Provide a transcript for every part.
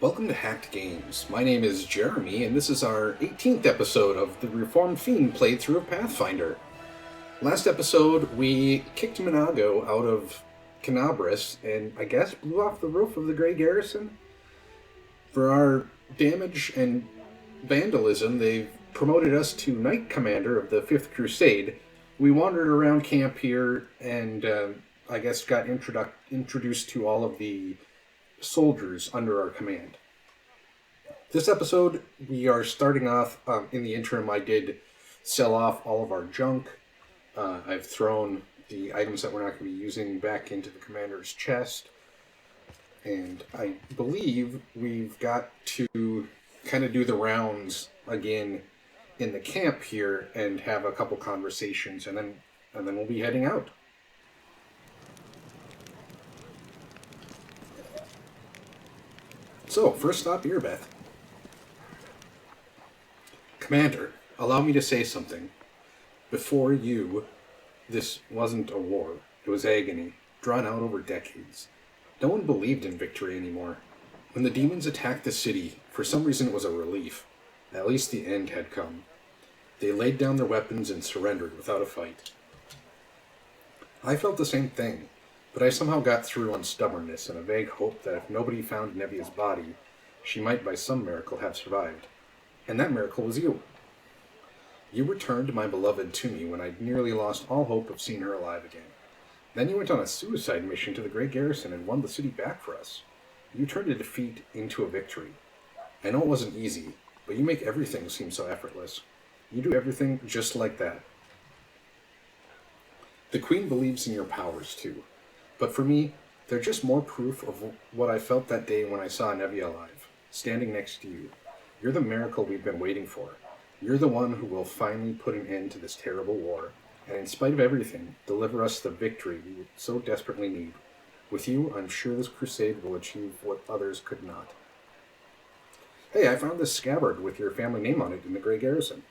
Welcome to Hacked Games. My name is Jeremy, and this is our 18th episode of the Reformed Fiend playthrough of Pathfinder. Last episode, we kicked Minago out of Canabras and, I guess, blew off the roof of the Grey Garrison. For our damage and vandalism, they've promoted us to Knight Commander of the Fifth Crusade. We wandered around camp here and, I guess, got introduced to all of the soldiers under our command. This episode, we are starting off, in the interim, I did sell off all of our junk. I've thrown the items that we're not going to be using back into the commander's chest. And I believe we've got to kind of do the rounds again in the camp here and have a couple conversations, and then we'll be heading out. So, first stop, Irbeth. Commander, allow me to say something. Before you, this wasn't a war. It was agony, drawn out over decades. No one believed in victory anymore. When the demons attacked the city, for some reason it was a relief. At least the end had come. They laid down their weapons and surrendered without a fight. I felt the same thing. But I somehow got through on stubbornness and a vague hope that if nobody found Nevia's body, she might by some miracle have survived. And that miracle was you. You returned my beloved to me when I'd nearly lost all hope of seeing her alive again. Then you went on a suicide mission to the Grey Garrison and won the city back for us. You turned a defeat into a victory. I know it wasn't easy, but you make everything seem so effortless. You do everything just like that. The Queen believes in your powers, too. But for me, they're just more proof of what I felt that day when I saw Nevia alive, standing next to you. You're the miracle we've been waiting for. You're the one who will finally put an end to this terrible war, and in spite of everything, deliver us the victory we so desperately need. With you, I'm sure this crusade will achieve what others could not. Hey, I found this scabbard with your family name on it in the Grey Garrison.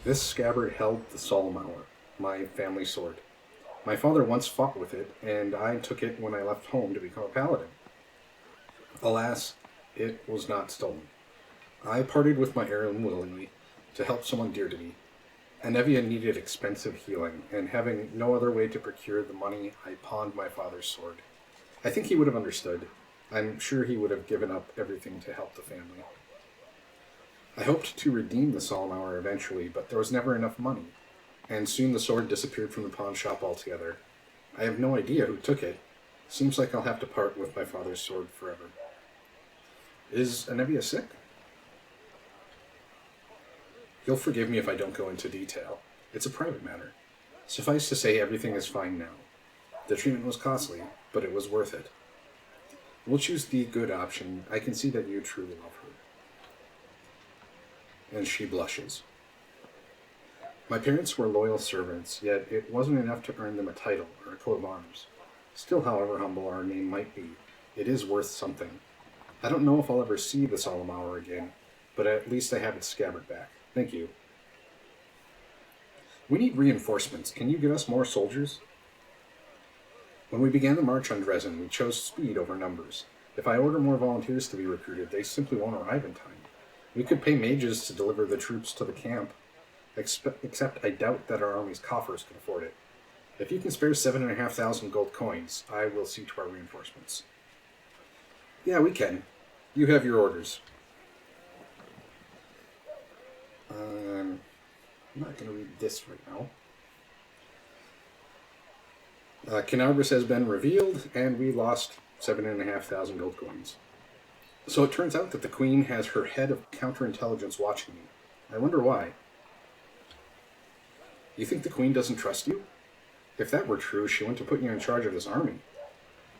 This scabbard held the Solemn Hour, my family sword. My father once fought with it, and I took it when I left home to become a paladin. Alas, it was not stolen. I parted with my heirloom willingly to help someone dear to me. Anevia needed expensive healing, and having no other way to procure the money, I pawned my father's sword. I think he would have understood. I'm sure he would have given up everything to help the family. I hoped to redeem the Solemn Hour eventually, but there was never enough money. And soon the sword disappeared from the pawn shop altogether. I have no idea who took it. Seems like I'll have to part with my father's sword forever. Is Anevia sick? You'll forgive me if I don't go into detail. It's a private matter. Suffice to say, everything is fine now. The treatment was costly, but it was worth it. We'll choose the good option. I can see that you truly love her. And she blushes. My parents were loyal servants, yet it wasn't enough to earn them a title or a coat of arms. Still, however humble our name might be, it is worth something. I don't know if I'll ever see the Solemn Hour again, but at least I have its scabbard back. Thank you. We need reinforcements. Can you get us more soldiers? When we began the march on Dresden, we chose speed over numbers. If I order more volunteers to be recruited, they simply won't arrive in time. We could pay mages to deliver the troops to the camp, except I doubt that our army's coffers can afford it. If you can spare 7,500 gold coins, I will see to our reinforcements. Yeah, we can. You have your orders. I'm not going to read this right now. Canabras has been revealed, and we lost 7,500 gold coins. So it turns out that the Queen has her head of counterintelligence watching me. I wonder why. You think the Queen doesn't trust you? If that were true, she wouldn't have put you in charge of this army.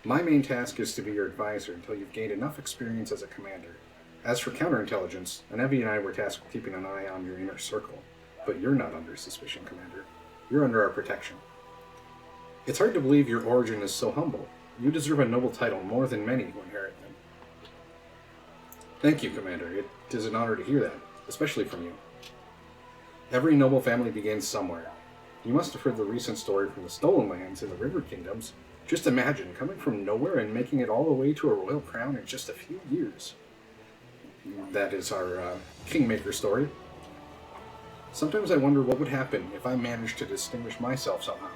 My main task is to be your advisor until you've gained enough experience as a commander. As for counterintelligence, Anevi and I were tasked with keeping an eye on your inner circle. But you're not under suspicion, Commander. You're under our protection. It's hard to believe your origin is so humble. You deserve a noble title more than many who inherit them. Thank you, Commander. It is an honor to hear that, especially from you. Every noble family begins somewhere. You must have heard the recent story from the Stolen Lands in the River Kingdoms. Just imagine coming from nowhere and making it all the way to a royal crown in just a few years. That is our Kingmaker story. Sometimes I wonder what would happen if I managed to distinguish myself somehow.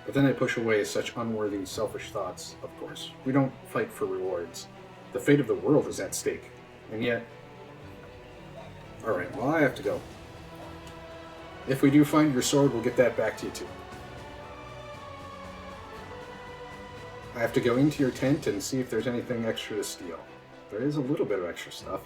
But then I push away such unworthy, selfish thoughts, of course. We don't fight for rewards. The fate of the world is at stake. And yet... Alright, well, I have to go. If we do find your sword, we'll get that back to you too. I have to go into your tent and see if there's anything extra to steal. There is a little bit of extra stuff.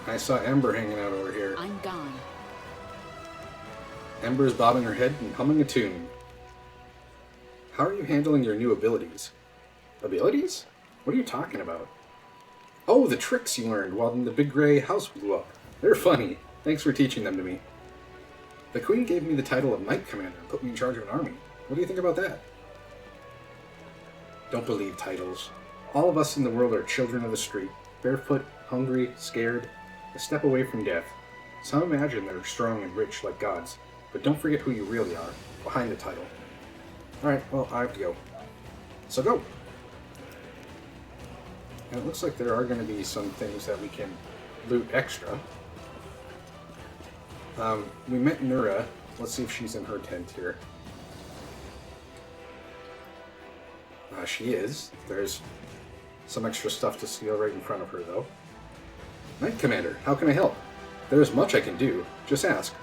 I saw Ember hanging out over here. I'm gone. Ember's bobbing her head and humming a tune. How are you handling your new abilities? Abilities? What are you talking about? Oh, the tricks you learned while the big gray house blew up. They're funny. Thanks for teaching them to me. The Queen gave me the title of Knight Commander and put me in charge of an army. What do you think about that? Don't believe titles. All of us in the world are children of the street, barefoot, hungry, scared, a step away from death. Some imagine they're strong and rich like gods, but don't forget who you really are, behind the title. Alright, well, I have to go. So go! And it looks like there are going to be some things that we can loot extra. We met Nura. Let's see if she's in her tent here. She is. There's some extra stuff to steal right in front of her, though. Knight Commander, how can I help? There is much I can do. Just ask.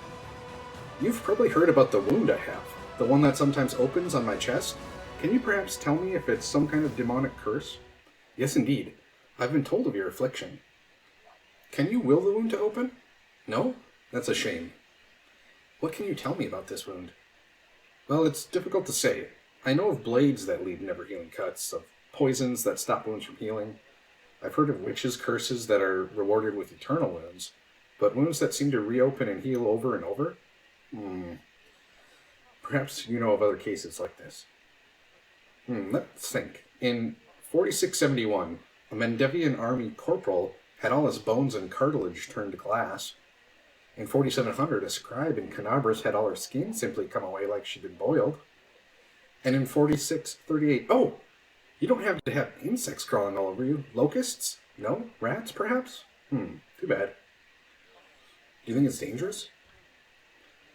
You've probably heard about the wound I have. The one that sometimes opens on my chest. Can you perhaps tell me if it's some kind of demonic curse? Yes, indeed. I've been told of your affliction. Can you will the wound to open? No? That's a shame. What can you tell me about this wound? Well, it's difficult to say. I know of blades that leave never-healing cuts, of poisons that stop wounds from healing. I've heard of witches' curses that are rewarded with eternal wounds, but wounds that seem to reopen and heal over and over? Perhaps you know of other cases like this. Let's think. In 4671, a Mendevian army corporal had all his bones and cartilage turned to glass. In 4700, a scribe in Canabras had all her skin simply come away like she'd been boiled. And in 4638, oh! You don't have to have insects crawling all over you. Locusts? No? Rats, perhaps? Too bad. Do you think it's dangerous?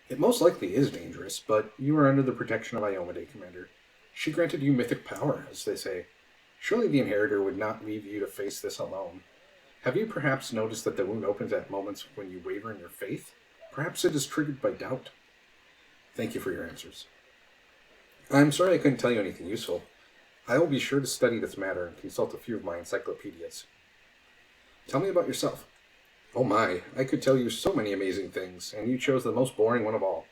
It most likely is dangerous, but you are under the protection of Iomade, Commander. She granted you mythic power, as they say. Surely the Inheritor would not leave you to face this alone. Have you perhaps noticed that the wound opens at moments when you waver in your faith? Perhaps it is triggered by doubt. Thank you for your answers. I'm sorry I couldn't tell you anything useful. I will be sure to study this matter and consult a few of my encyclopedias. Tell me about yourself. Oh my, I could tell you so many amazing things, and you chose the most boring one of all.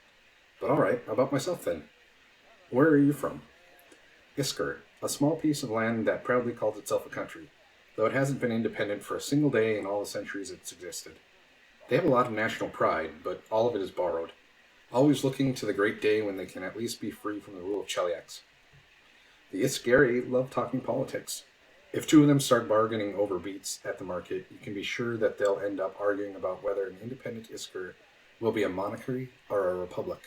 But alright, about myself then. Where are you from? Isker, a small piece of land that proudly calls itself a country, though it hasn't been independent for a single day in all the centuries it's existed. They have a lot of national pride, but all of it is borrowed, always looking to the great day when they can at least be free from the rule of Cheliax. The Iskari love talking politics. If two of them start bargaining over beats at the market, you can be sure that they'll end up arguing about whether an independent Isker will be a monarchy or a republic.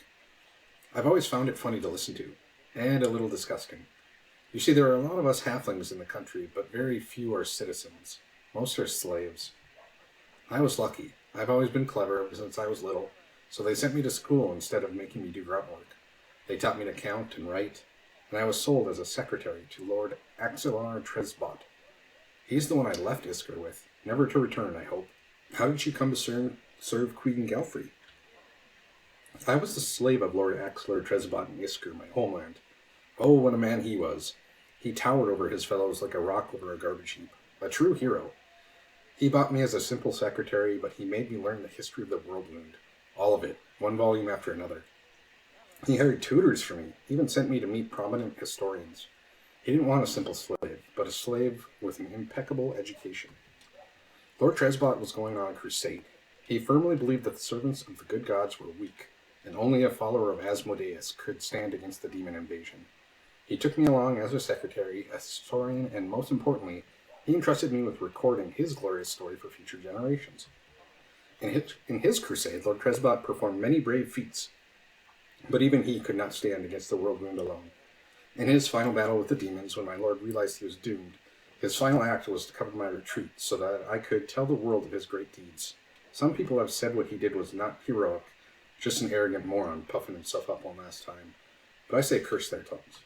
I've always found it funny to listen to, and a little disgusting. You see, there are a lot of us halflings in the country, but very few are citizens. Most are slaves. I was lucky. I've always been clever since I was little, so they sent me to school instead of making me do grunt work. They taught me to count and write, and I was sold as a secretary to Lord Axilar Tresbot. He's the one I left Isker with, never to return, I hope. How did you come to serve Queen Gelfrey? I was the slave of Lord Axilar Tresbot in Isker, my homeland. Oh, what a man he was. He towered over his fellows like a rock over a garbage heap. A true hero. He bought me as a simple secretary, but he made me learn the history of the world wound. All of it, one volume after another. He hired tutors for me, even sent me to meet prominent historians. He didn't want a simple slave, but a slave with an impeccable education. Lord Tresbot was going on a crusade. He firmly believed that the servants of the good gods were weak, and only a follower of Asmodeus could stand against the demon invasion. He took me along as a secretary, a historian, and most importantly, he entrusted me with recording his glorious story for future generations. In his crusade, Lord Cresbot performed many brave feats, but even he could not stand against the Whirlwind alone. In his final battle with the demons, when my lord realized he was doomed, his final act was to cover my retreat so that I could tell the world of his great deeds. Some people have said what he did was not heroic, just an arrogant moron puffing himself up one last time. But I say curse their tongues.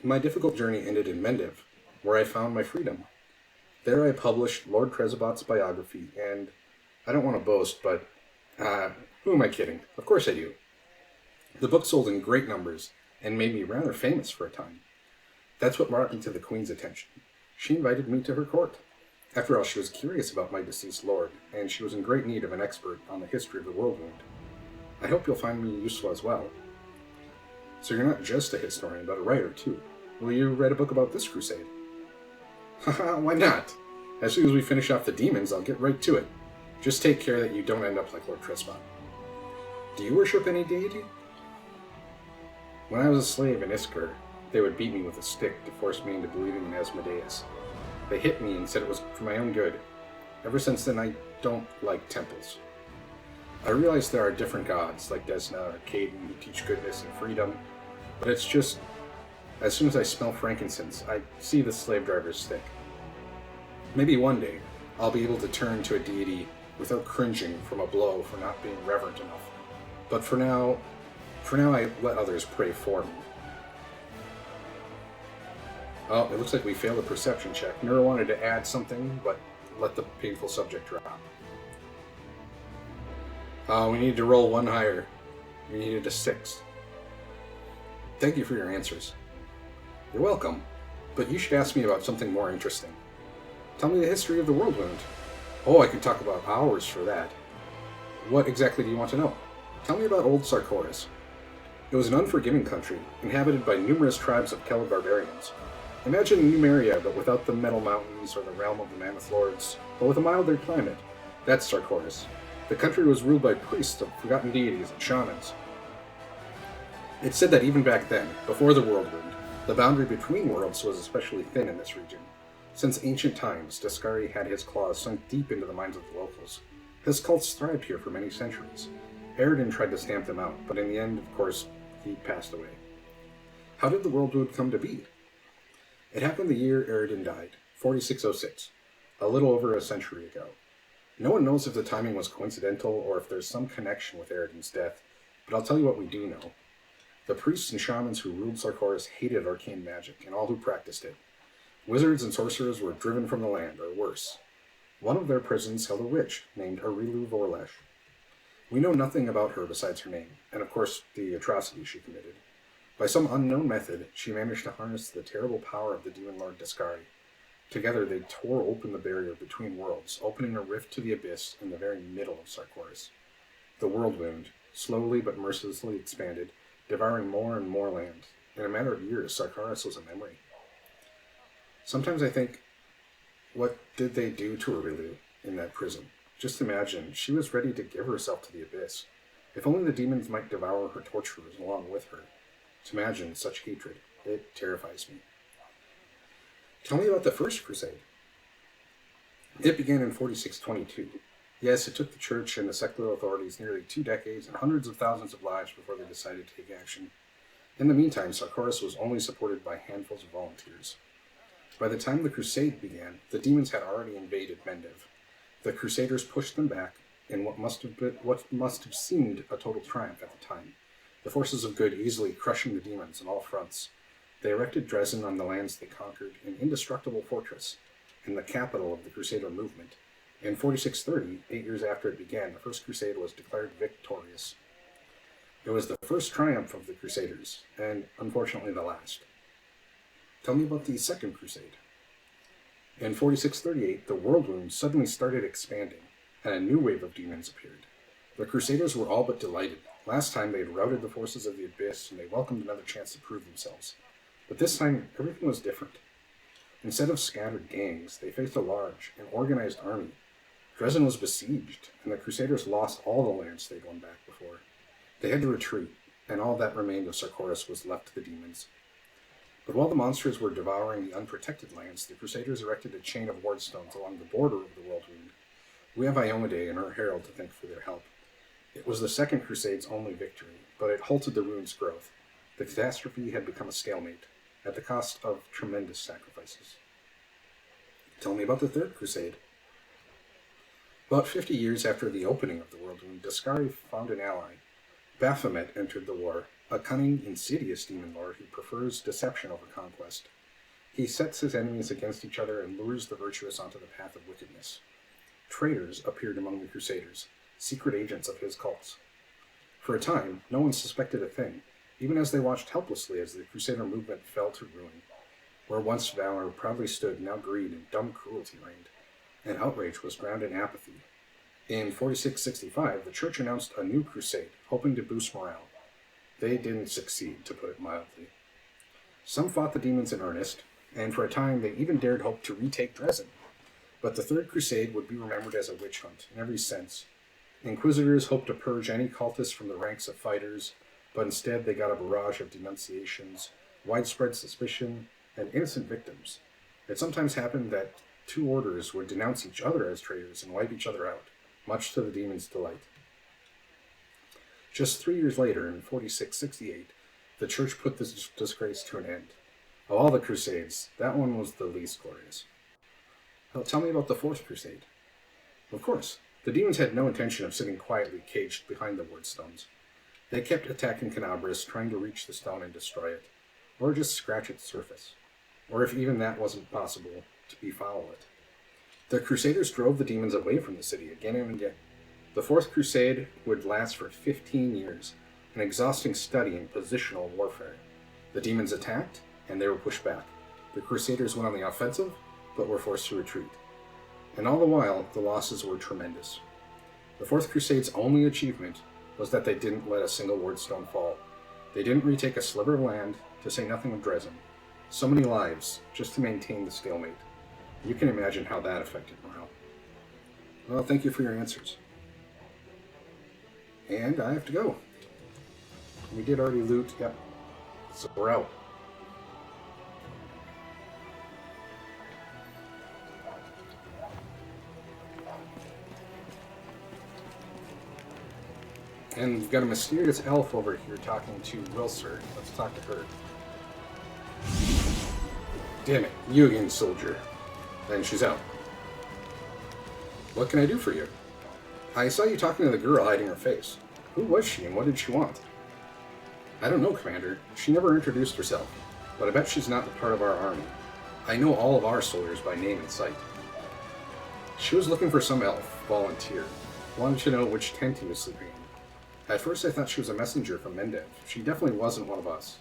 My difficult journey ended in Mendiv, where I found my freedom. There I published Lord Cresbot's biography, and I don't want to boast, but who am I kidding? Of course I do. The book sold in great numbers and made me rather famous for a time. That's what brought me to the Queen's attention. She invited me to her court. After all, she was curious about my deceased lord, and she was in great need of an expert on the history of the Whirlwind. I hope you'll find me useful as well. So you're not just a historian, but a writer too. Will you write a book about this crusade? Haha, why not? As soon as we finish off the demons, I'll get right to it. Just take care that you don't end up like Lord Cresbot. Do you worship any deity? When I was a slave in Iskar, they would beat me with a stick to force me into believing in Asmodeus. They hit me and said it was for my own good. Ever since then, I don't like temples. I realize there are different gods, like Desna or Caden, who teach goodness and freedom, but it's just, as soon as I smell frankincense, I see the slave driver's stick. Maybe one day, I'll be able to turn to a deity without cringing from a blow for not being reverent enough. But for now I let others pray for me. Oh, it looks like we failed a perception check. Nura wanted to add something, but let the painful subject drop. We needed to roll one higher. We needed a 6. Thank you for your answers. You're welcome, but you should ask me about something more interesting. Tell me the history of the Whirlwind. Oh, I could talk about hours for that. What exactly do you want to know? Tell me about Old Sarkoris. It was an unforgiving country, inhabited by numerous tribes of Kelid barbarians. Imagine Numeria, but without the Metal Mountains or the realm of the Mammoth Lords, but with a milder climate. That's Sarkoris. The country was ruled by priests of forgotten deities and shamans. It's said that even back then, before the Whirlwind, the boundary between worlds was especially thin in this region. Since ancient times, Daskari had his claws sunk deep into the minds of the locals. His cults thrived here for many centuries. Aridin tried to stamp them out, but in the end, of course, he passed away. How did the Whirlwind come to be? It happened the year Aridin died, 4606, a little over a century ago. No one knows if the timing was coincidental or if there's some connection with Aridin's death, but I'll tell you what we do know. The priests and shamans who ruled Sarkoris hated arcane magic and all who practiced it. Wizards and sorcerers were driven from the land, or worse. One of their prisons held a witch named Arilu Vorlesh. We know nothing about her besides her name, and of course the atrocities she committed. By some unknown method, she managed to harness the terrible power of the demon lord Daskari. Together they tore open the barrier between worlds, opening a rift to the abyss in the very middle of Sarkoris. The Whirlwind, slowly but mercilessly expanded, devouring more and more land. In a matter of years, Sarkoris was a memory. Sometimes I think, what did they do to Arilu in that prison? Just imagine, she was ready to give herself to the abyss. If only the demons might devour her torturers along with her. To imagine such hatred, it terrifies me. Tell me about the First Crusade. It began in 4622. Yes, it took the church and the secular authorities nearly 2 decades and hundreds of thousands of lives before they decided to take action. In the meantime, Sarkoris was only supported by handfuls of volunteers. By the time the Crusade began, the demons had already invaded Mendiv. The Crusaders pushed them back in what must have seemed a total triumph at the time. The forces of good easily crushing the demons on all fronts. They erected Dresden on the lands they conquered, an indestructible fortress, and the capital of the Crusader movement. In 4630, 8 years after it began, the First Crusade was declared victorious. It was the first triumph of the Crusaders, and unfortunately the last. Tell me about the Second Crusade. In 4638, the Whirlwind suddenly started expanding, and a new wave of demons appeared. The Crusaders were all but delighted. Last time they had routed the forces of the Abyss, and they welcomed another chance to prove themselves. But this time, everything was different. Instead of scattered gangs, they faced a large and organized army. Dresden was besieged, and the Crusaders lost all the lands they'd won back before. They had to retreat, and all that remained of Sarkoris was left to the demons. But while the monsters were devouring the unprotected lands, the Crusaders erected a chain of wardstones along the border of the Whirlwind. We have Iomedae and her herald to thank for their help. It was the Second Crusade's only victory, but it halted the rune's growth. The catastrophe had become a stalemate, at the cost of tremendous sacrifices. Tell me about the Third Crusade. About 50 years after the opening of the World Wound, Dascari found an ally. Baphomet entered the war, a cunning, insidious demon lord who prefers deception over conquest. He sets his enemies against each other and lures the virtuous onto the path of wickedness. Traitors appeared among the Crusaders, secret agents of his cults. For a time, no one suspected a thing, even as they watched helplessly as the Crusader movement fell to ruin. Where once valor proudly stood, now greed and dumb cruelty reigned, and outrage was drowned in apathy. In 4665, the Church announced a new crusade, hoping to boost morale. They didn't succeed, to put it mildly. Some fought the demons in earnest, and for a time they even dared hope to retake Dresden. But the Third Crusade would be remembered as a witch hunt, in every sense. Inquisitors hoped to purge any cultists from the ranks of fighters, but instead they got a barrage of denunciations, widespread suspicion, and innocent victims. It sometimes happened that two orders would denounce each other as traitors and wipe each other out, much to the demon's delight. Just 3 years later, in 4668, the Church put this disgrace to an end. Of all the Crusades, that one was the least glorious. Now, tell me about the Fourth Crusade. Of course, the demons had no intention of sitting quietly caged behind the ward stones. They kept attacking Canabris, trying to reach the stone and destroy it, or just scratch its surface, or if even that wasn't possible, to befoul it. The Crusaders drove the demons away from the city again and again. The Fourth Crusade would last for 15 years, an exhausting study in positional warfare. The demons attacked, and they were pushed back. The Crusaders went on the offensive, but were forced to retreat. And all the while, the losses were tremendous. The Fourth Crusade's only achievement was that they didn't let a single wardstone fall. They didn't retake a sliver of land, to say nothing of Dresden. So many lives, just to maintain the stalemate. You can imagine how that affected morale. Well, thank you for your answers. And I have to go. We did already loot, yep. So we're out. And we've got a mysterious elf over here talking to Wilser. Let's talk to her. Damn it, you again, soldier. And she's out. What can I do for you? I saw you talking to the girl hiding her face. Who was she and what did she want? I don't know, Commander. She never introduced herself, but I bet she's not a part of our army. I know all of our soldiers by name and sight. She was looking for some elf, volunteer. Wanted to know which tent he was sleeping in. At first I thought she was a messenger from Mendev. She definitely wasn't one of us.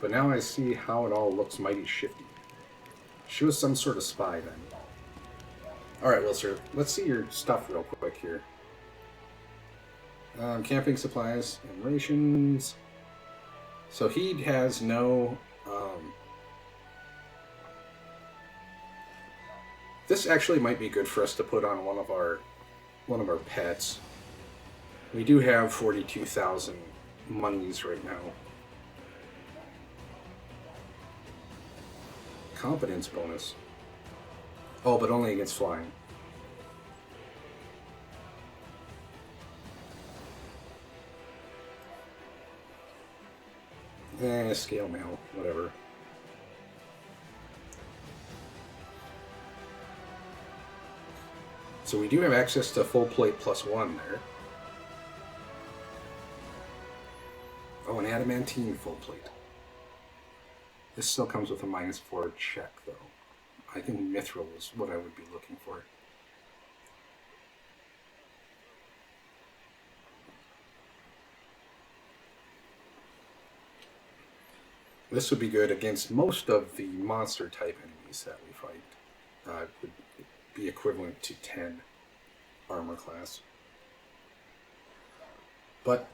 But now I see how it all looks mighty shifty. She was some sort of spy then. Alright, Wilser, let's see your stuff real quick here. Camping supplies and rations. So he has no... This actually might be good for us to put on one of our pets. We do have 42,000 monies right now. Competence bonus. Oh, but only against flying. Scale mail, whatever. So we do have access to full plate +1 there. Oh, an adamantine full plate. This still comes with a -4 check, though. I think mithril is what I would be looking for. This would be good against most of the monster-type enemies that we fight. It would be equivalent to 10 armor class. But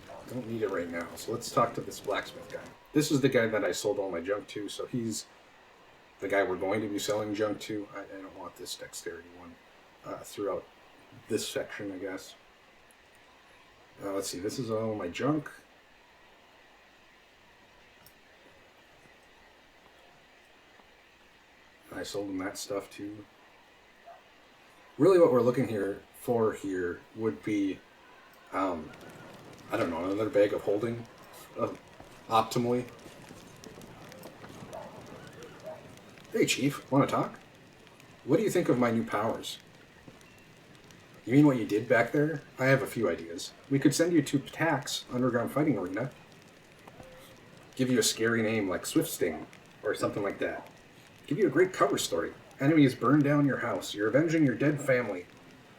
I don't need it right now, so let's talk to this blacksmith guy. This is the guy that I sold all my junk to, so he's the guy we're going to be selling junk to. I don't want this dexterity one throughout this section, I guess. Let's see, this is all my junk. I sold him that stuff too. Really what we're looking here would be, I don't know, another bag of holding, optimally. Hey, Chief, want to talk? What do you think of my new powers? You mean what you did back there? I have a few ideas. We could send you to Patax Underground Fighting Arena. Give you a scary name like Swift Sting, or something like that. Give you a great cover story. Enemies burn down your house. You're avenging your dead family.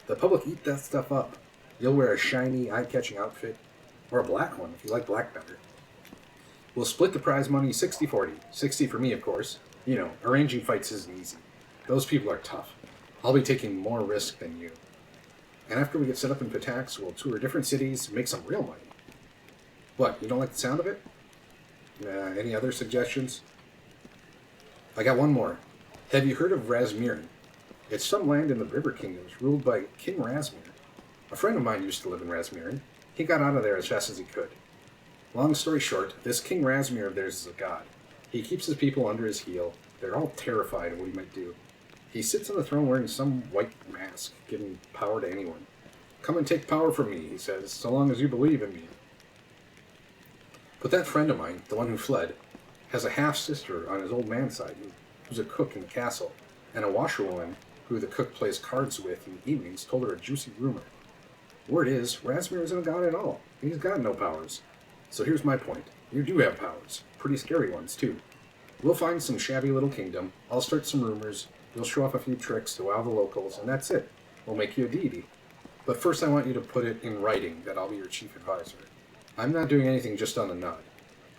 The public eat that stuff up. You'll wear a shiny, eye-catching outfit. Or a black one, if you like black better. We'll split the prize money 60-40. 60 for me, of course. You know, arranging fights isn't easy. Those people are tough. I'll be taking more risk than you. And after we get set up in Patax, we'll tour different cities, make some real money. What, you don't like the sound of it? Any other suggestions? I got one more. Have you heard of Razmirin? It's some land in the River Kingdoms ruled by King Razmir. A friend of mine used to live in Razmirin. He got out of there as fast as he could. Long story short, this King Razmir of theirs is a god. He keeps his people under his heel. They're all terrified of what he might do. He sits on the throne wearing some white mask, giving power to anyone. Come and take power from me, he says, so long as you believe in me. But that friend of mine, the one who fled, has a half-sister on his old man's side who's a cook in the castle, and a washerwoman who the cook plays cards with in the evenings told her a juicy rumor. Word is, Razmir isn't a god at all. He's got no powers. So here's my point. You do have powers. Pretty scary ones, too. We'll find some shabby little kingdom. I'll start some rumors. You'll show off a few tricks to wow the locals, and that's it. We'll make you a deity. But first I want you to put it in writing that I'll be your chief advisor. I'm not doing anything just on a nod.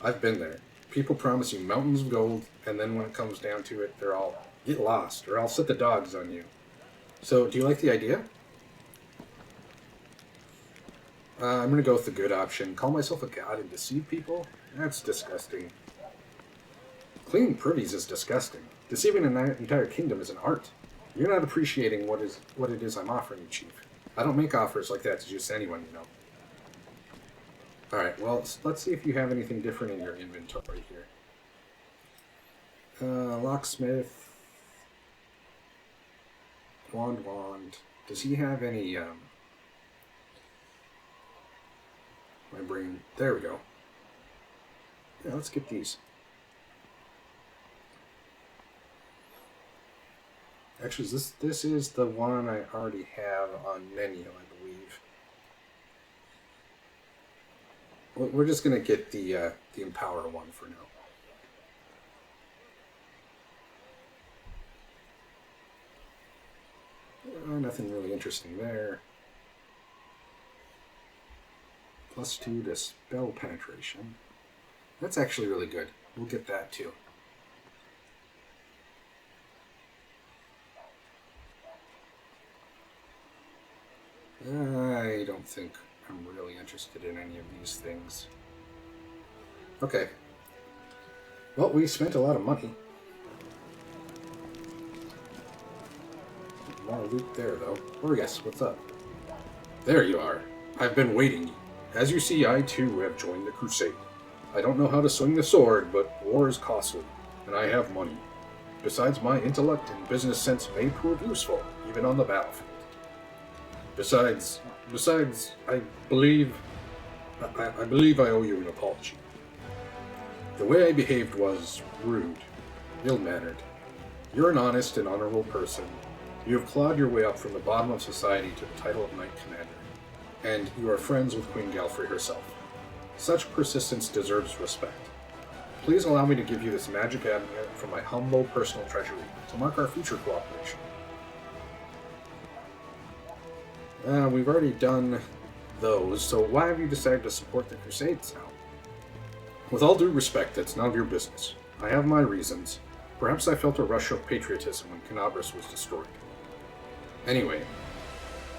I've been there. People promise you mountains of gold, and then when it comes down to it, they're all, get lost, or I'll set the dogs on you. So, do you like the idea? I'm going to go with the good option. Call myself a god and deceive people? That's disgusting. Cleaning privies is disgusting. Deceiving an entire kingdom is an art. You're not appreciating what it is I'm offering you, Chief. I don't make offers like that to just anyone, you know. Alright, well, let's see if you have anything different in your inventory here. Locksmith. Wand. Does he have any, my brain, there we go. Yeah, let's get these. Actually, this is the one I already have on menu, I believe. We're just going to get the Empower one for now. Nothing really interesting there. +2 to spell penetration. That's actually really good. We'll get that too. I don't think I'm really interested in any of these things. Okay. Well, we spent a lot of money. More loot there, though. Oh, yes, what's up? There you are. I've been waiting. As you see, I too have joined the Crusade. I don't know how to swing the sword, but war is costly, and I have money. Besides, my intellect and business sense may prove useful, even on the battlefield. Besides, I believe I owe you an apology. The way I behaved was rude, ill-mannered. You're an honest and honorable person. You have clawed your way up from the bottom of society to the title of Knight Commander, and you are friends with Queen Galfrey herself. Such persistence deserves respect. Please allow me to give you this magic amulet from my humble personal treasury to mark our future cooperation. We've already done those, so why have you decided to support the Crusades now? With all due respect, that's none of your business. I have my reasons. Perhaps I felt a rush of patriotism when Canabras was destroyed. Anyway,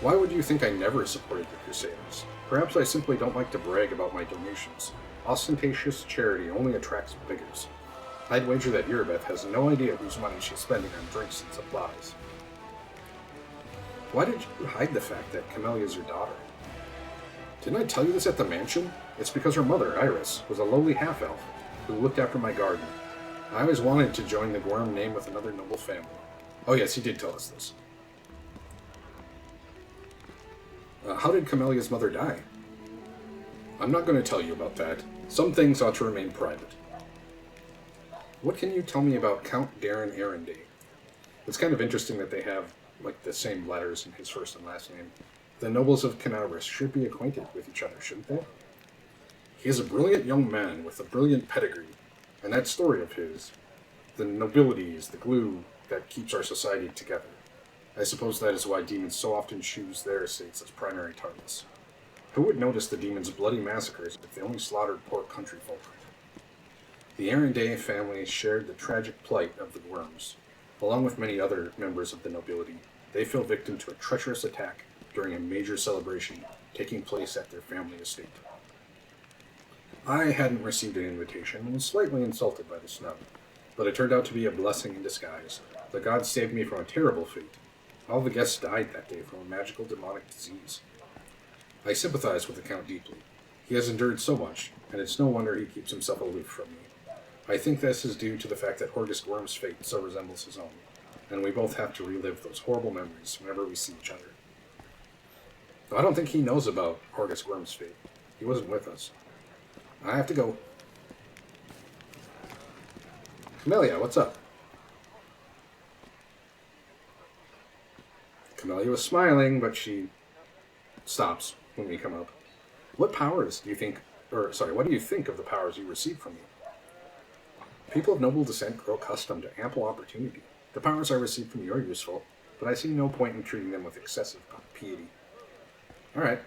why would you think I never supported the Crusaders? Perhaps I simply don't like to brag about my donations. Ostentatious charity only attracts beggars. I'd wager that Irabeth has no idea whose money she's spending on drinks and supplies. Why did you hide the fact that Camellia is your daughter? Didn't I tell you this at the mansion? It's because her mother, Iris, was a lowly half-elf who looked after my garden. I always wanted to join the Gorm name with another noble family. Oh yes, he did tell us this. How did Camelia's mother die? I'm not going to tell you about that. Some things ought to remain private. What can you tell me about Count Darren Arenday? It's kind of interesting that they have, like, the same letters in his first and last name. The nobles of Canaris should be acquainted with each other, shouldn't they? He is a brilliant young man with a brilliant pedigree, and that story of his, the nobility is the glue that keeps our society together. I suppose that is why demons so often choose their estates as primary targets. Who would notice the demons' bloody massacres if they only slaughtered poor country folk? The Arenday family shared the tragic plight of the Worms. Along with many other members of the nobility, they fell victim to a treacherous attack during a major celebration taking place at their family estate. I hadn't received an invitation and was slightly insulted by the snub, but it turned out to be a blessing in disguise. The gods saved me from a terrible fate. All the guests died that day from a magical demonic disease. I sympathize with the Count deeply. He has endured so much, and it's no wonder he keeps himself aloof from me. I think this is due to the fact that Horgus Worm's fate so resembles his own, and we both have to relive those horrible memories whenever we see each other. Though I don't think he knows about Horgus Worm's fate. He wasn't with us. I have to go. Camellia, what's up? Camellia was smiling, but she stops when we come up. What do you think of the powers you received from me? People of noble descent grow accustomed to ample opportunity. The powers I received from you are useful, but I see no point in treating them with excessive piety. Alright.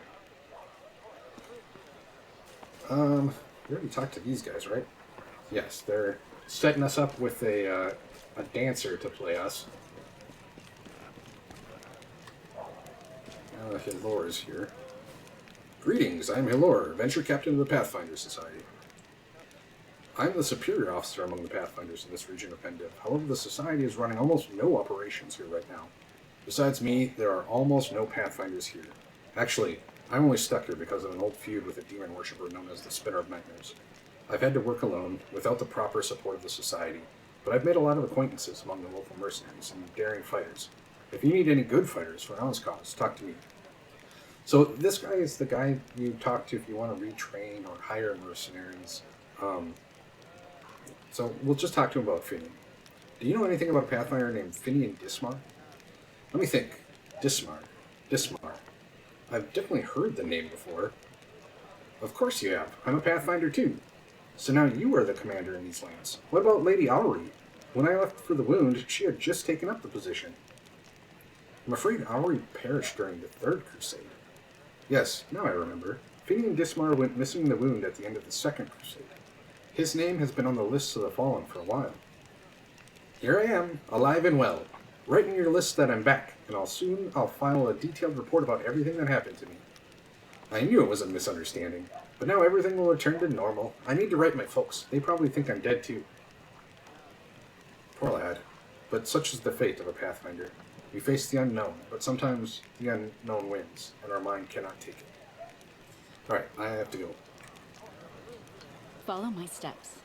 We already talked to these guys, right? Yes, they're setting us up with a dancer to play us. Hilor is here. Greetings, I'm Hilor, Adventure Captain of the Pathfinder Society. I'm the superior officer among the Pathfinders in this region of Pendiv. However, the Society is running almost no operations here right now. Besides me, there are almost no Pathfinders here. Actually, I'm only stuck here because of an old feud with a demon worshipper known as the Spinner of Nightmares. I've had to work alone, without the proper support of the Society, but I've made a lot of acquaintances among the local mercenaries and daring fighters. If you need any good fighters for an honest cause, talk to me. So this guy is the guy you talk to if you want to retrain or hire mercenaries. So we'll just talk to him about Finian. Do you know anything about a Pathfinder named Finian Dismar? Let me think. Dismar. I've definitely heard the name before. Of course you have. I'm a Pathfinder too. So now you are the commander in these lands. What about Lady Auri? When I left for the wound, she had just taken up the position. I'm afraid Auri perished during the Third Crusade. Yes, now I remember. Finian Dismar went missing in the wound at the end of the Second Crusade. His name has been on the lists of the fallen for a while. Here I am, alive and well. Write in your list that I'm back, and I'll file a detailed report about everything that happened to me. I knew it was a misunderstanding, but now everything will return to normal. I need to write my folks. They probably think I'm dead too. Poor lad. But such is the fate of a Pathfinder. We face the unknown, but sometimes the unknown wins, and our mind cannot take it. Alright, I have to go. Follow my steps.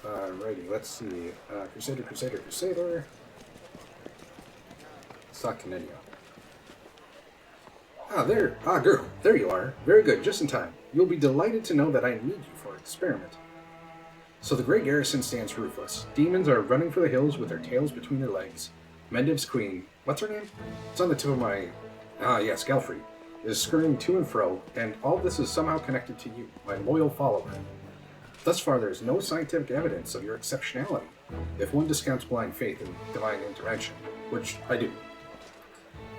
Alrighty, let's see. Crusader. Sakanenia. Girl, there you are. Very good, just in time. You'll be delighted to know that I need you for an experiment. So the great garrison stands roofless. Demons are running for the hills with their tails between their legs. Mendiv's queen, what's her name? It's on the tip of my... yes, Gelfrey, is scurrying to and fro, and all this is somehow connected to you, my loyal follower. Thus far, there is no scientific evidence of your exceptionality, if one discounts blind faith and divine intervention, which I do.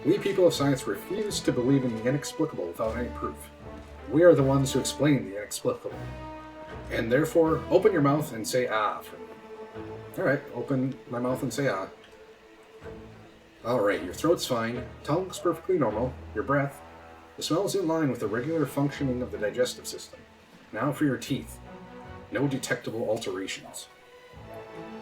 We people of science refuse to believe in the inexplicable without any proof. We are the ones who explain the inexplicable. And therefore, open your mouth and say ah for me. Alright, open my mouth and say ah. Alright, your throat's fine, tongue looks perfectly normal, your breath. The smell is in line with the regular functioning of the digestive system. Now for your teeth. No detectable alterations.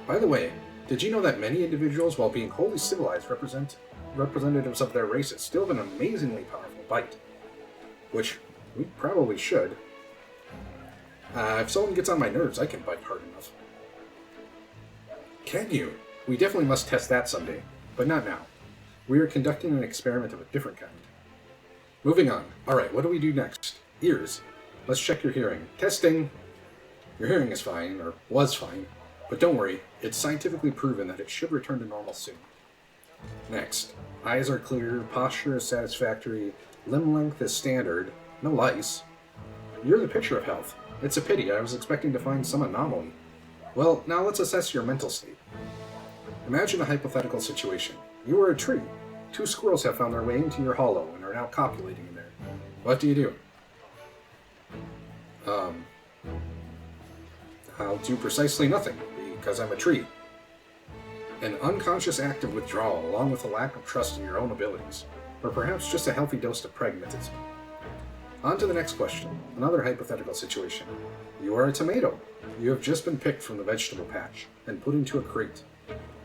By the way, did you know that many individuals, while being wholly civilized, representatives of their races, still have an amazingly powerful bite? Which we probably should. If someone gets on my nerves, I can bite hard enough. Can you? We definitely must test that someday, but not now. We are conducting an experiment of a different kind. Moving on. Alright, what do we do next? Ears. Let's check your hearing. Testing! Your hearing is fine, or was fine, but don't worry, it's scientifically proven that it should return to normal soon. Next. Eyes are clear, posture is satisfactory, limb length is standard, no lice. You're the picture of health. It's a pity, I was expecting to find some anomaly. Well, now let's assess your mental state. Imagine a hypothetical situation. You are a tree. 2 squirrels have found their way into your hollow and are now copulating in there. What do you do? I'll do precisely nothing, because I'm a tree. An unconscious act of withdrawal, along with a lack of trust in your own abilities, or perhaps just a healthy dose of pragmatism. On to the next question, another hypothetical situation. You are a tomato. You have just been picked from the vegetable patch and put into a crate.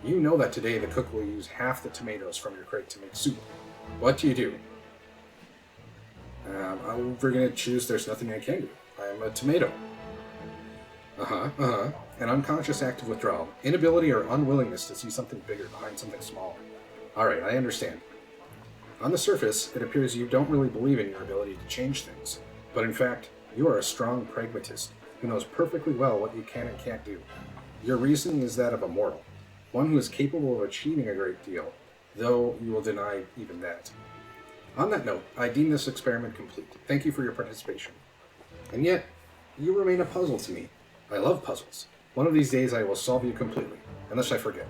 You know that today the cook will use half the tomatoes from your crate to make soup. What do you do? We're going to choose there's nothing I can do. I'm a tomato. An unconscious act of withdrawal. Inability or unwillingness to see something bigger behind something smaller. Alright, I understand. On the surface, it appears you don't really believe in your ability to change things. But in fact, you are a strong pragmatist who knows perfectly well what you can and can't do. Your reasoning is that of a mortal. One who is capable of achieving a great deal, though you will deny even that. On that note, I deem this experiment complete. Thank you for your participation. And yet, you remain a puzzle to me. I love puzzles. One of these days I will solve you completely, unless I forget.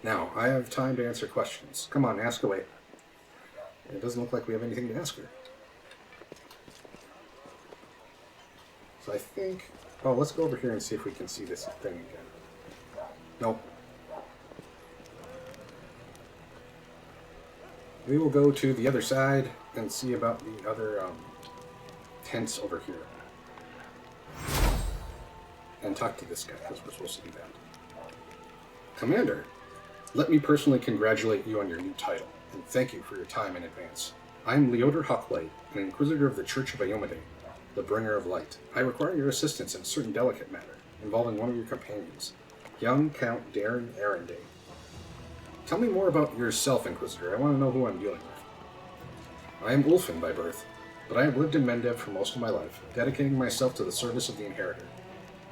Now, I have time to answer questions. Come on, ask away. It doesn't look like we have anything to ask her. So I think... Oh, let's go over here and see if we can see this thing again. Nope. We will go to the other side and see about the other tents over here. And talk to this guy, because we're supposed to do that. Commander, let me personally congratulate you on your new title, and thank you for your time in advance. I am Leodor Hawklight, an Inquisitor of the Church of Iomade, the Bringer of Light. I require your assistance in a certain delicate matter, involving one of your companions, young Count Darren Arenday. Tell me more about yourself, Inquisitor. I want to know who I'm dealing with. I am Ulfin by birth, but I have lived in Mendev for most of my life, dedicating myself to the service of the Inheritor.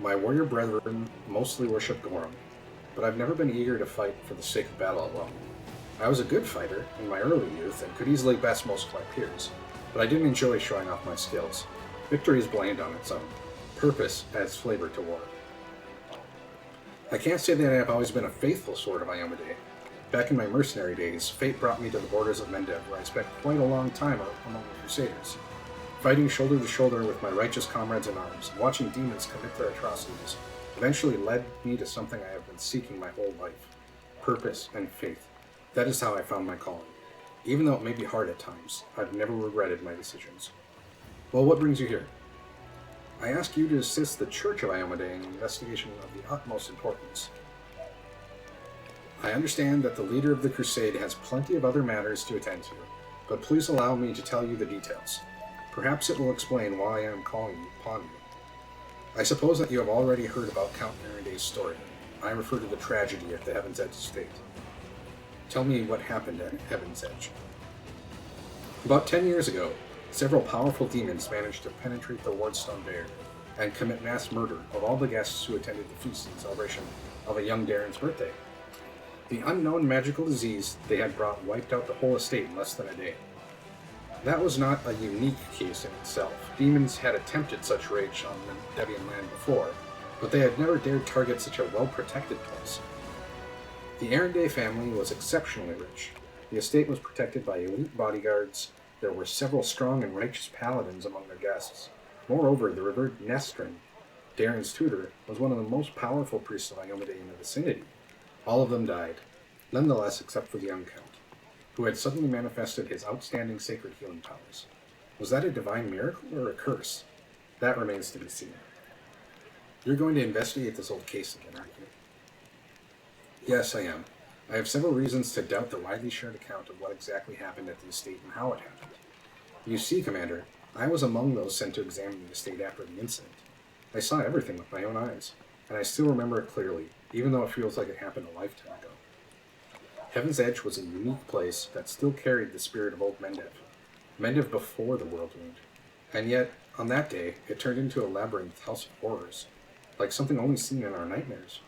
My warrior brethren mostly worship Gorham, but I've never been eager to fight for the sake of battle alone. I was a good fighter in my early youth and could easily best most of my peers, but I didn't enjoy showing off my skills. Victory is bland on its own. Purpose adds flavor to war. I can't say that I have always been a faithful sword of Iomade. Back in my mercenary days, fate brought me to the borders of Mendev, where I spent quite a long time among the Crusaders. Fighting shoulder to shoulder with my righteous comrades in arms, watching demons commit their atrocities, eventually led me to something I have been seeking my whole life. Purpose and faith. That is how I found my calling. Even though it may be hard at times, I've never regretted my decisions. Well, what brings you here? I ask you to assist the Church of Iomade in an investigation of the utmost importance. I understand that the leader of the Crusade has plenty of other matters to attend to, but please allow me to tell you the details. Perhaps it will explain why I am calling upon you. I suppose that you have already heard about Count Arenday's story. I refer to the tragedy at the Heaven's Edge estate. Tell me what happened at Heaven's Edge. About 10 years ago, several powerful demons managed to penetrate the Wardstone Barrier and commit mass murder of all the guests who attended the feast in celebration of a young Darren's birthday. The unknown magical disease they had brought wiped out the whole estate in less than a day. That was not a unique case in itself. Demons had attempted such rage on the Devian land before, but they had never dared target such a well-protected place. The Arenday family was exceptionally rich. The estate was protected by elite bodyguards. There were several strong and righteous paladins among their guests. Moreover, the revered Nestrin, Darren's tutor, was one of the most powerful priests of Iomade in the vicinity. All of them died, nonetheless except for the young Count, who had suddenly manifested his outstanding sacred healing powers. Was that a divine miracle or a curse? That remains to be seen. You're going to investigate this old case again, aren't you? Yes, I am. I have several reasons to doubt the widely shared account of what exactly happened at the estate and how it happened. You see, Commander, I was among those sent to examine the estate after the incident. I saw everything with my own eyes, and I still remember it clearly, even though it feels like it happened a lifetime ago. Heaven's Edge was a unique place that still carried the spirit of old Mendev. meant of before the World Wound. And yet, on that day, it turned into a labyrinth house of horrors, like something only seen in our nightmares.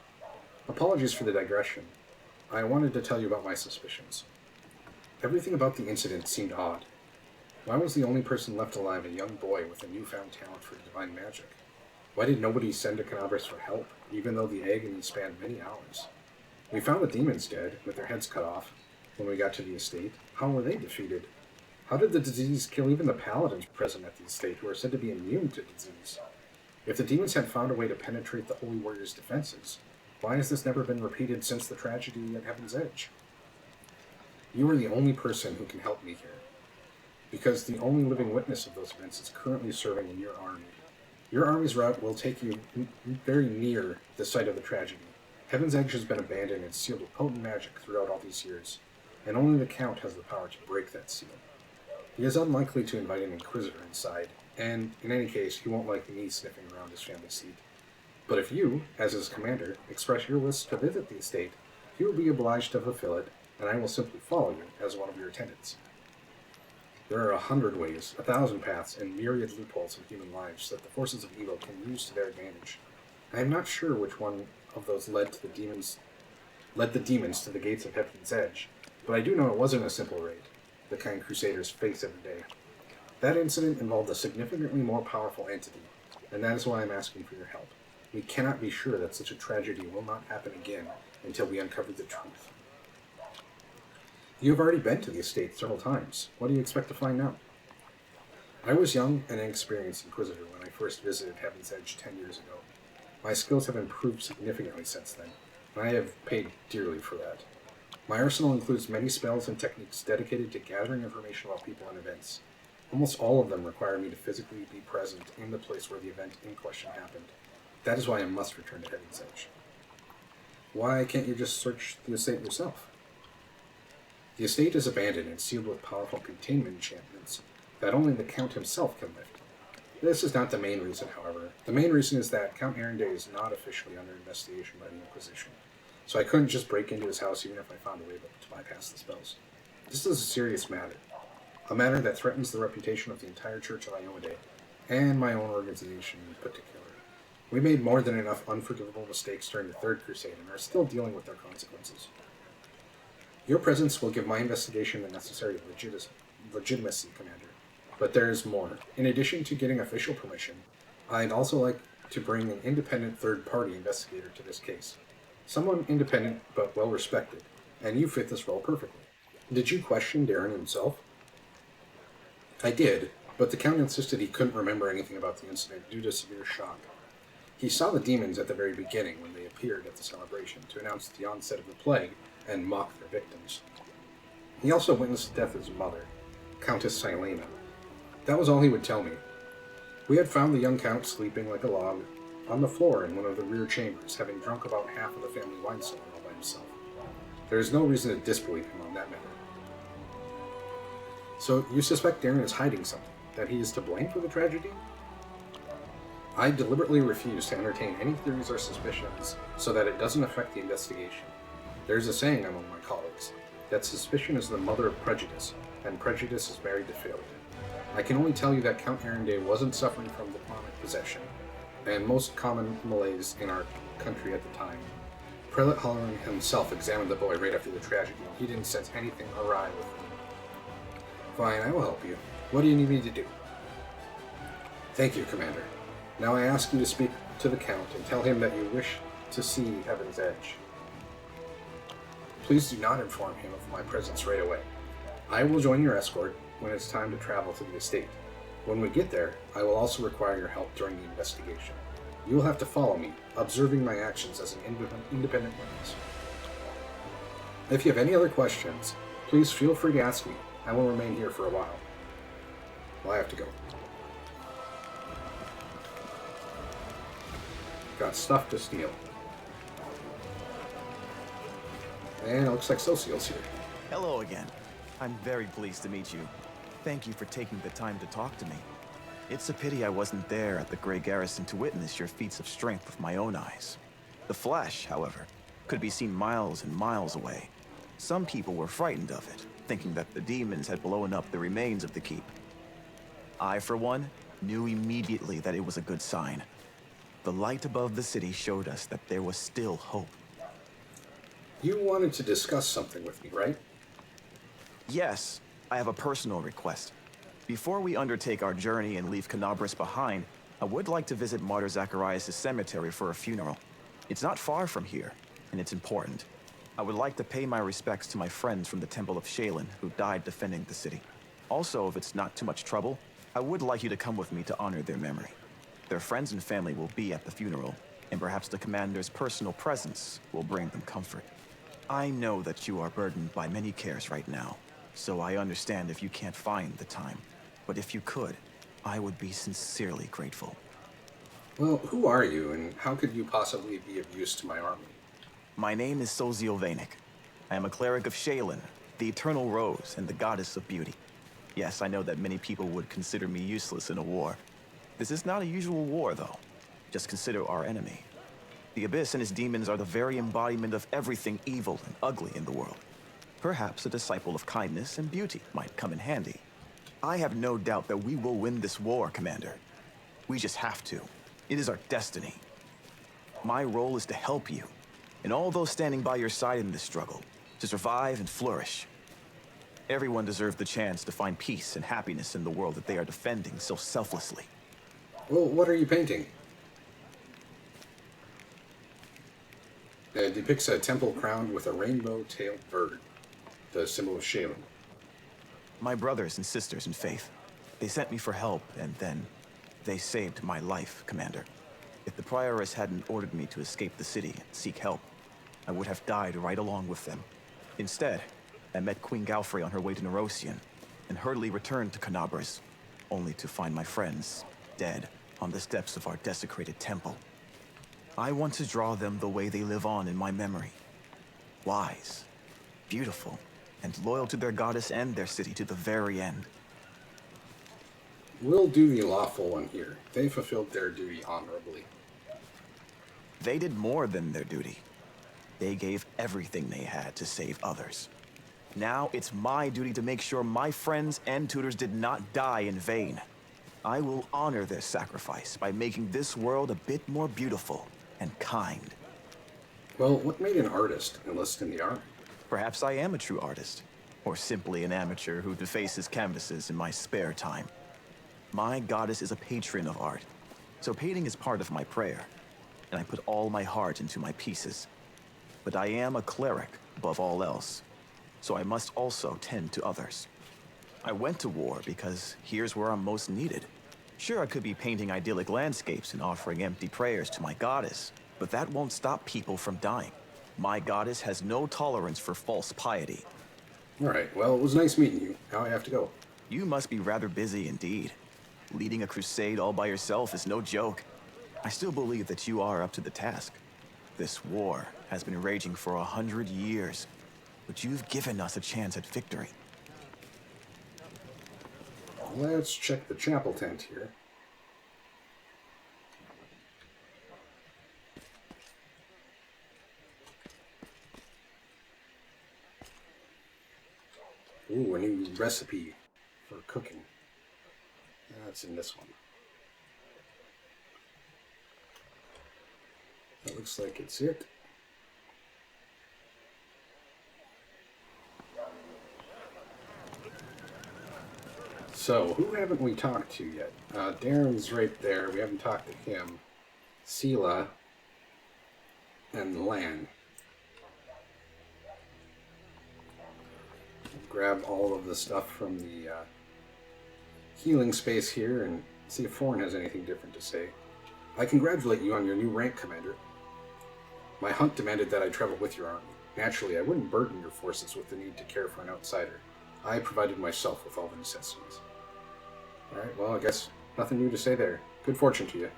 Apologies for the digression. I wanted to tell you about my suspicions. Everything about the incident seemed odd. Why was the only person left alive a young boy with a newfound talent for divine magic? Why did nobody send to Canabras for help, even though the agony spanned many hours? We found the demons dead, with their heads cut off, when we got to the estate. How were they defeated? How did the disease kill even the paladins present at the estate, who are said to be immune to disease? If the demons had found a way to penetrate the Holy Warrior's defenses, why has this never been repeated since the tragedy at Heaven's Edge? You are the only person who can help me here, because the only living witness of those events is currently serving in your army. Your army's route will take you very near the site of the tragedy. Heaven's Edge has been abandoned and sealed with potent magic throughout all these years, and only the Count has the power to break that seal. He is unlikely to invite an Inquisitor inside, and, in any case, he won't like me sniffing around his family seat. But if you, as his commander, express your wish to visit the estate, he will be obliged to fulfill it, and I will simply follow you as one of your attendants. There are 100 ways, 1,000 paths, and myriad loopholes in human lives that the forces of evil can use to their advantage. I am not sure which one of those led the demons to the gates of Heaven's Edge, but I do know it wasn't a simple raid the kind Crusaders face every day. That incident involved a significantly more powerful entity, and that is why I'm asking for your help. We cannot be sure that such a tragedy will not happen again until we uncover the truth. You have already been to the estate several times. What do you expect to find now? I was young and inexperienced Inquisitor when I first visited Heaven's Edge 10 years ago. My skills have improved significantly since then, and I have paid dearly for that. My arsenal includes many spells and techniques dedicated to gathering information about people and events. Almost all of them require me to physically be present in the place where the event in question happened. That is why I must return to Heaven's Edge. Why can't you just search the estate yourself? The estate is abandoned and sealed with powerful containment enchantments that only the Count himself can lift. This is not the main reason, however. The main reason is that Count Arendelle is not officially under investigation by the Inquisition, so I couldn't just break into his house even if I found a way to bypass the spells. This is a serious matter, a matter that threatens the reputation of the entire Church of Iowaday, and my own organization in particular. We made more than enough unforgivable mistakes during the Third Crusade and are still dealing with their consequences. Your presence will give my investigation the necessary legitimacy, Commander. But there is more. In addition to getting official permission, I'd also like to bring an independent third-party investigator to this case. Someone independent but well-respected, and you fit this role perfectly. Did you question Darren himself? I did, but the Count insisted he couldn't remember anything about the incident due to severe shock. He saw the demons at the very beginning when they appeared at the celebration to announce the onset of the plague and mock their victims. He also witnessed the death of his mother, Countess Silena. That was all he would tell me. We had found the young Count sleeping like a log on the floor in one of the rear chambers, having drunk about half of the family wine cellar all by himself. There is no reason to disbelieve him on that matter. So you suspect Darren is hiding something, that he is to blame for the tragedy? I deliberately refuse to entertain any theories or suspicions so that it doesn't affect the investigation. There's a saying among my colleagues, that suspicion is the mother of prejudice, and prejudice is married to failure. I can only tell you that Count Arendelle wasn't suffering from demonic possession, and most common malaise in our country at the time. Prelate Halloran himself examined the boy right after the tragedy, and he didn't sense anything awry with him. Fine, I will help you. What do you need me to do? Thank you, Commander. Now I ask you to speak to the Count and tell him that you wish to see Heaven's Edge. Please do not inform him of my presence right away. I will join your escort when it's time to travel to the estate. When we get there, I will also require your help during the investigation. You will have to follow me, observing my actions as an independent witness. If you have any other questions, please feel free to ask me. I will remain here for a while. Well, I have to go. Got stuff to steal. And it looks like Social's here. Hello again. I'm very pleased to meet you. Thank you for taking the time to talk to me. It's a pity I wasn't there at the Grey Garrison to witness your feats of strength with my own eyes. The flash, however, could be seen miles and miles away. Some people were frightened of it, thinking that the demons had blown up the remains of the keep. I, for one, knew immediately that it was a good sign. The light above the city showed us that there was still hope. You wanted to discuss something with me, right? Yes, I have a personal request. Before we undertake our journey and leave Canabris behind, I would like to visit Martyr Zacharias' cemetery for a funeral. It's not far from here, and it's important. I would like to pay my respects to my friends from the Temple of Shaylin who died defending the city. Also, if it's not too much trouble, I would like you to come with me to honor their memory. Their friends and family will be at the funeral, and perhaps the commander's personal presence will bring them comfort. I know that you are burdened by many cares right now, so I understand if you can't find the time. But if you could, I would be sincerely grateful. Well, who are you, and how could you possibly be of use to my army? My name is Sozio Vanek. I am a cleric of Shaylin, the Eternal Rose and the Goddess of Beauty. Yes, I know that many people would consider me useless in a war. This is not a usual war, though. Just consider our enemy. The Abyss and his demons are the very embodiment of everything evil and ugly in the world. Perhaps a disciple of kindness and beauty might come in handy. I have no doubt that we will win this war, Commander. We just have to. It is our destiny. My role is to help you, and all those standing by your side in this struggle, to survive and flourish. Everyone deserves the chance to find peace and happiness in the world that they are defending so selflessly. Well, what are you painting? It depicts a temple crowned with a rainbow-tailed bird, the symbol of Shaylin. My brothers and sisters in faith, they sent me for help, and then they saved my life, Commander. If the Prioress hadn't ordered me to escape the city and seek help, I would have died right along with them. Instead, I met Queen Galfrey on her way to Nerosian, and hurriedly returned to Canabris, only to find my friends dead on the steps of our desecrated temple. I want to draw them the way they live on in my memory. Wise, beautiful, and loyal to their goddess and their city to the very end. We'll do the lawful one here. They fulfilled their duty honorably. They did more than their duty. They gave everything they had to save others. Now it's my duty to make sure my friends and tutors did not die in vain. I will honor their sacrifice by making this world a bit more beautiful and kind. Well, what made an artist enlist in the army? Perhaps I am a true artist, or simply an amateur who defaces canvases in my spare time. My goddess is a patron of art, so painting is part of my prayer, and I put all my heart into my pieces. But I am a cleric above all else, so I must also tend to others. I went to war because here's where I'm most needed. Sure, I could be painting idyllic landscapes and offering empty prayers to my goddess, but that won't stop people from dying. My goddess has no tolerance for false piety. All right, well, it was nice meeting you. Now I have to go. You must be rather busy indeed. Leading a crusade all by yourself is no joke. I still believe that you are up to the task. This war has been raging for 100 years, but you've given us a chance at victory. Let's check the chapel tent here. Ooh, a new recipe for cooking. That's in this one. That looks like it's it. So, who haven't we talked to yet? Darren's right there. We haven't talked to him. Sela and Lan. Grab all of the stuff from the healing space here and see if Forn has anything different to say. I congratulate you on your new rank, Commander. My hunt demanded that I travel with your army. Naturally, I wouldn't burden your forces with the need to care for an outsider. I provided myself with all the necessities. Alright, well, I guess nothing new to say there. Good fortune to you.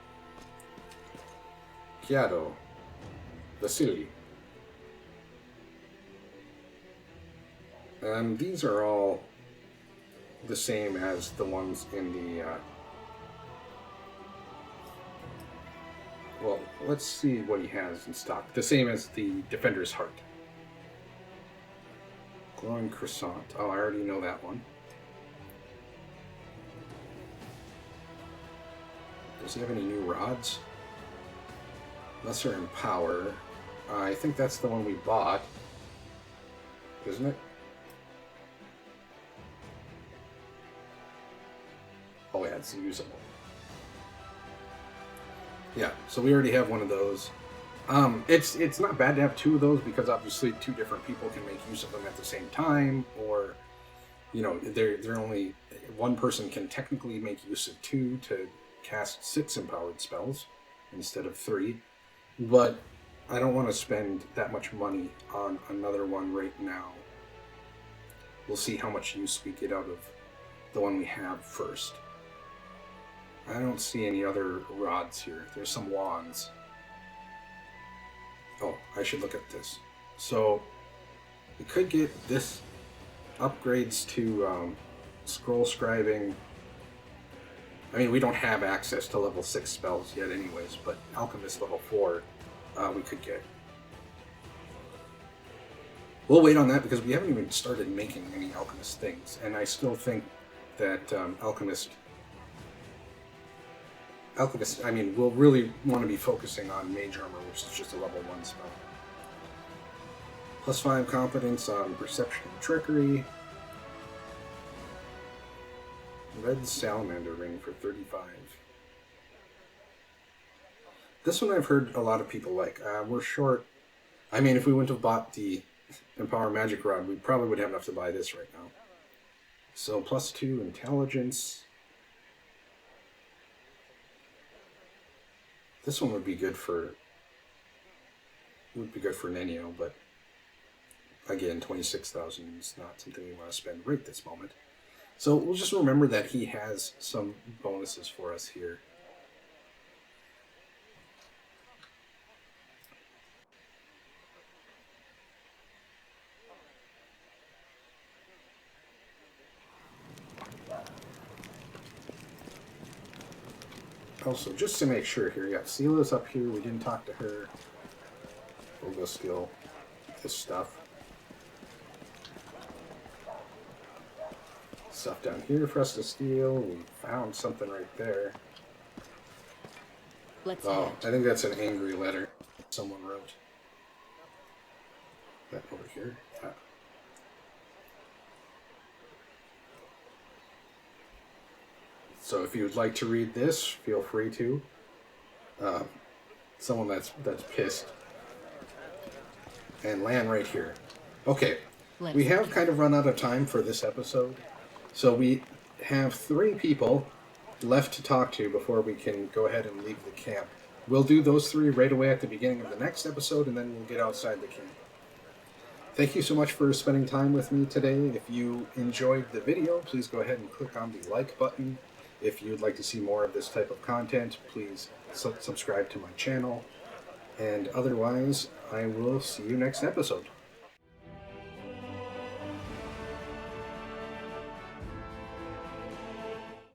Chiado. Vasily. These are all the same as the ones in the... Well, let's see what he has in stock. The same as the Defender's Heart. Glowing Croissant. Oh, I already know that one. Does he have any new rods? Lesser in power. I think that's the one we bought. Isn't it? Oh yeah, it's usable. Yeah, so we already have one of those. It's not bad to have two of those because obviously two different people can make use of them at the same time, or they're only one person can technically make use of two to cast 6 empowered spells instead of 3. But I don't want to spend that much money on another one right now. We'll see how much use we get out of the one we have first. I don't see any other rods here. There's some wands. Oh, I should look at this. So, we could get this upgrades to scroll scribing. I mean, we don't have access to level 6 spells yet anyways, but Alchemist level 4 we could get. We'll wait on that because we haven't even started making any Alchemist things, and I still think that Alchemist, I mean, we'll really want to be focusing on Mage Armor, which is just a level 1 spell. Plus 5 competence on Perception and Trickery. Red Salamander Ring for 35. This one I've heard a lot of people like. We're short. I mean, if we wouldn't have bought the Empower Magic Rod, we probably would have enough to buy this right now. So plus 2 Intelligence. This one would be good for Nenio, but again, 26,000 is not something we want to spend right this moment. So we'll just remember that he has some bonuses for us here. Also, just to make sure here, yeah, Sela's up here. We didn't talk to her. We'll go steal this stuff. Stuff down here for us to steal. We found something right there. I think that's an angry letter someone wrote. That over here. Yeah. So if you'd like to read this, feel free to. Someone that's pissed. And land right here. Okay, we have kind of run out of time for this episode. So we have 3 people left to talk to before we can go ahead and leave the camp. We'll do those 3 right away at the beginning of the next episode, and then we'll get outside the camp. Thank you so much for spending time with me today. If you enjoyed the video, please go ahead and click on the like button. If you'd like to see more of this type of content, please subscribe to my channel. And otherwise, I will see you next episode.